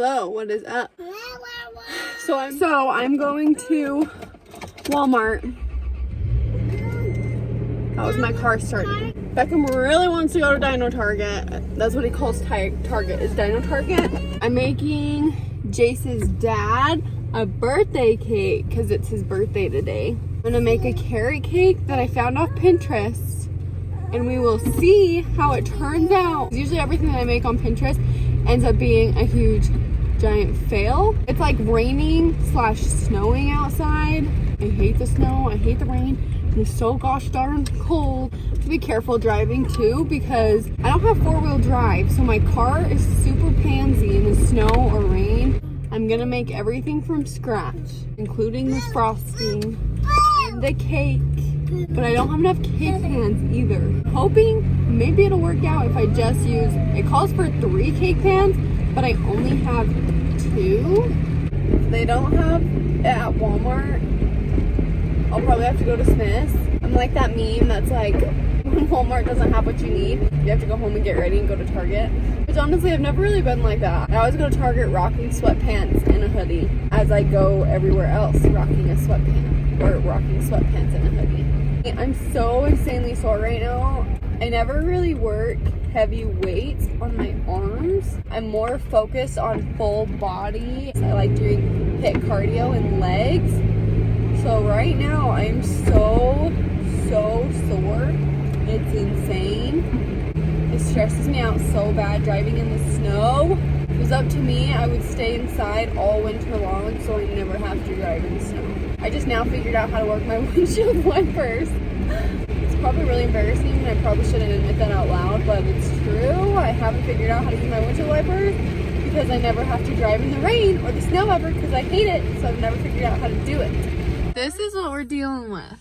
Hello, what is up? So I'm going to Walmart. That was my car starting. Beckham really wants to go to Dino Target. That's what he calls Target, is Dino Target. I'm making Jace's dad a birthday cake because it's his birthday today. I'm gonna make a carrot cake that I found off Pinterest, and we will see how it turns out. Usually everything that I make on Pinterest ends up being a huge giant fail. It's like raining / snowing outside. I hate the snow, I hate the rain. It's so gosh darn cold. To be careful driving too, because I don't have 4-wheel drive, so my car is super pansy in the snow or rain. I'm gonna make everything from scratch, including the frosting and the cake, but I don't have enough cake pans either. Hoping maybe it'll work out if I just use, it calls for 3 cake pans, but I only have 2. If they don't have it at Walmart, I'll probably have to go to Smith's. I'm like that meme that's like, when Walmart doesn't have what you need, you have to go home and get ready and go to Target. Which honestly, I've never really been like that. I always go to Target rocking sweatpants and a hoodie as I go everywhere else rocking a sweatpant or rocking sweatpants and a hoodie. I'm so insanely sore right now. I never really work heavy weights on my arms. I'm more focused on full body. I like doing HIIT cardio and legs. So right now I'm so sore. It's insane. It stresses me out so bad driving in the snow. If it was up to me, I would stay inside all winter long so I never have to drive in the snow. I just now figured out how to work my windshield wipers. It's probably really embarrassing and I probably shouldn't admit that out loud, but it's true. I haven't figured out how to use my windshield wipers because I never have to drive in the rain or the snow ever because I hate it, so I've never figured out how to do it. This is what we're dealing with.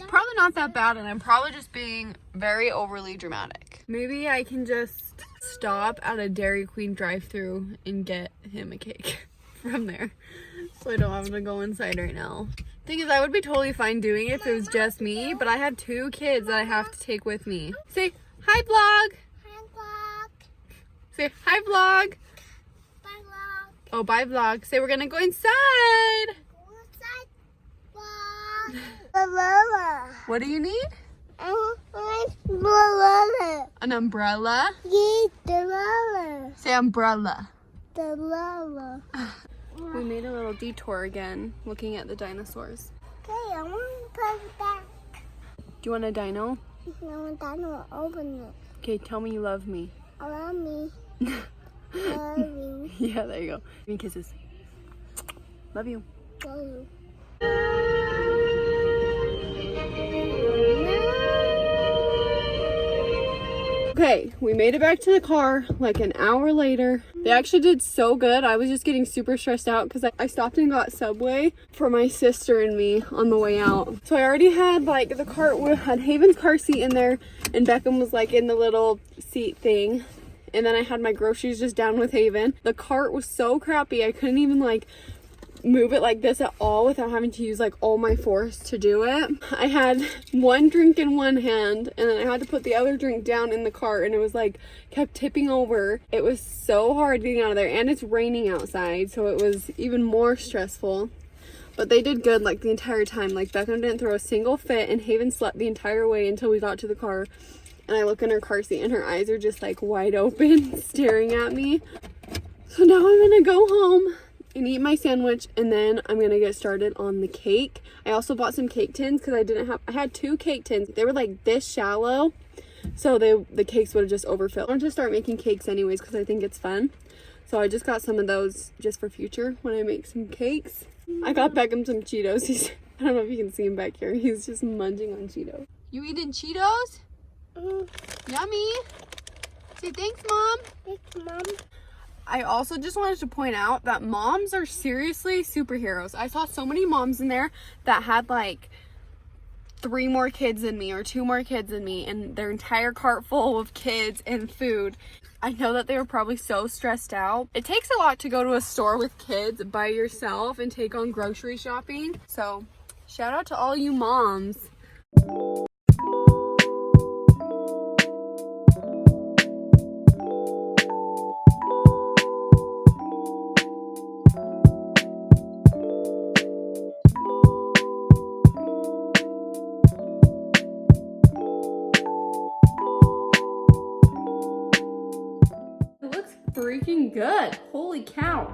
Probably not that bad, and I'm probably just being very overly dramatic. Maybe I can just stop at a Dairy Queen drive-thru and get him a cake from there, so I don't have to go inside right now. Thing is, I would be totally fine doing it if it was just me, but I have 2 kids that I have to take with me. Say hi, vlog. Hi, vlog. Say hi, vlog. Bye, vlog. Oh, bye, vlog. Say we're gonna go inside. What do you need? An umbrella? Say umbrella. We made a little detour again, looking at the dinosaurs. Okay, I want to put it back. Do you want a dino? I want to open it. Okay, tell me you love me. I love me. Love you. Yeah, there you go. Give me kisses. Love you. Love you. Okay, we made it back to the car like an hour later. They actually did so good. I was just getting super stressed out because I stopped and got Subway for my sister and me on the way out. So I already had like the cart had Haven's car seat in there and Beckham was like in the little seat thing. And then I had my groceries just down with Haven. The cart was so crappy. I couldn't even like move it like this at all without having to use like all my force to do it. I had one drink in one hand and then I had to put the other drink down in the cart and it was like kept tipping over. It was so hard getting out of there and it's raining outside, so it was even more stressful. But they did good like the entire time. Like Beckham didn't throw a single fit and Haven slept the entire way until we got to the car. And I look in her car seat and her eyes are just like wide open staring at me. So now I'm gonna go home and eat my sandwich, and then I'm gonna get started on the cake. I also bought some cake tins because I had 2 cake tins. They were like this shallow, so the cakes would have just overfilled. I want to start making cakes anyways because I think it's fun. So I just got some of those just for future when I make some cakes. I got Beckham some Cheetos. I don't know if you can see him back here. He's just munching on Cheetos. You eating Cheetos? Yummy. Say thanks, Mom. Thanks, Mom. I also just wanted to point out that moms are seriously superheroes. I saw so many moms in there that had like 3 more kids than me or 2 more kids than me and their entire cart full of kids and food. I know that they were probably so stressed out. It takes a lot to go to a store with kids by yourself and take on grocery shopping. So shout out to all you moms. freaking good. Holy cow.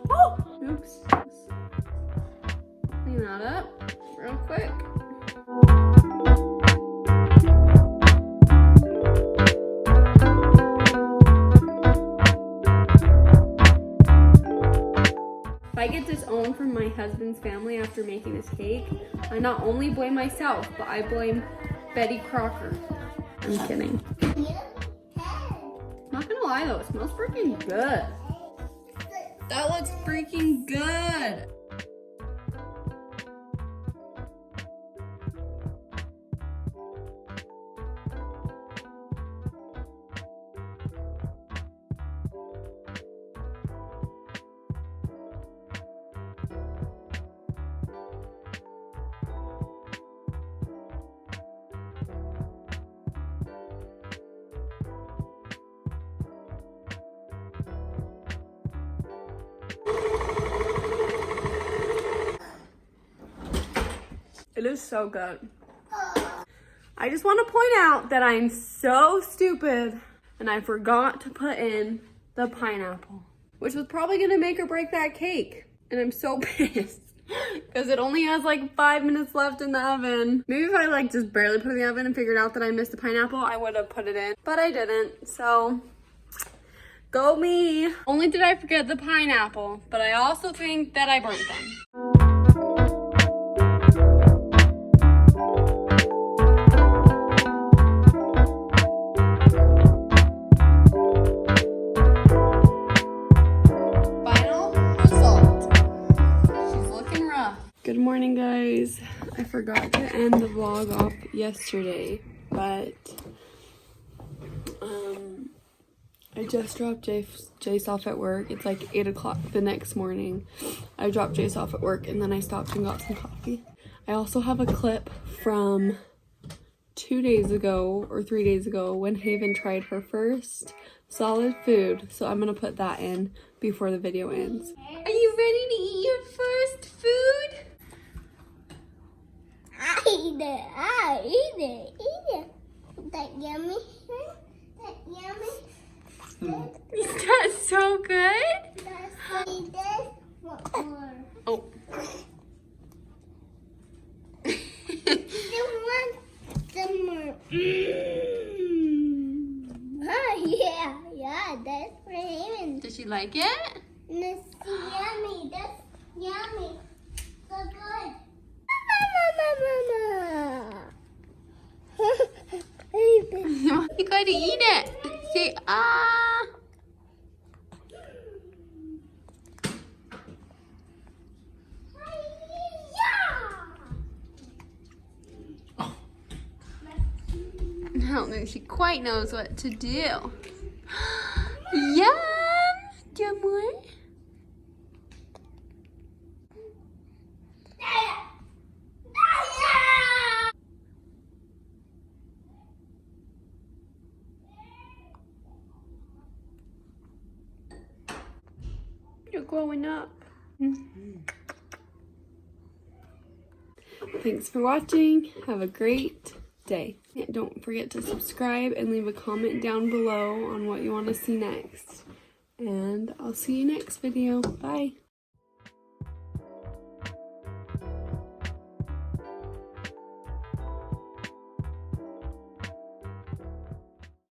Oh, oops. Clean that up real quick. If I get disowned from my husband's family after making this cake, I not only blame myself, but I blame Betty Crocker. I'm kidding. Not gonna lie though, it smells freaking good. That looks freaking good. It is so good. I just want to point out that I'm so stupid and I forgot to put in the pineapple, which was probably going to make or break that cake. And I'm so pissed because it only has like 5 minutes left in the oven. Maybe if I like just barely put it in the oven and figured out that I missed the pineapple, I would have put it in, but I didn't. So go me. Only did I forget the pineapple, but I also think that I burnt them. Good morning, guys. I forgot to end the vlog off yesterday, but I just dropped Jace off at work. It's like 8 o'clock the next morning. I dropped Jace off at work and then I stopped and got some coffee. I also have a clip from 2 days ago or 3 days ago when Haven tried her first solid food. So I'm gonna put that in before the video ends. Are you ready to eat your first food? I eat it. I eat it. Eat it. That yummy. That yummy. Is that so good? That's eat it. What more? Oh. You want some more? Oh, yeah, that's for him. Did she like it? That's yummy. That's yummy. So good. You gotta eat it. Say ah. I don't think she quite knows what to do. Yum! Do you want more? You're growing up. Thanks for watching. Have a great day. And don't forget to subscribe and leave a comment down below on what you want to see next. And I'll see you next video. Bye.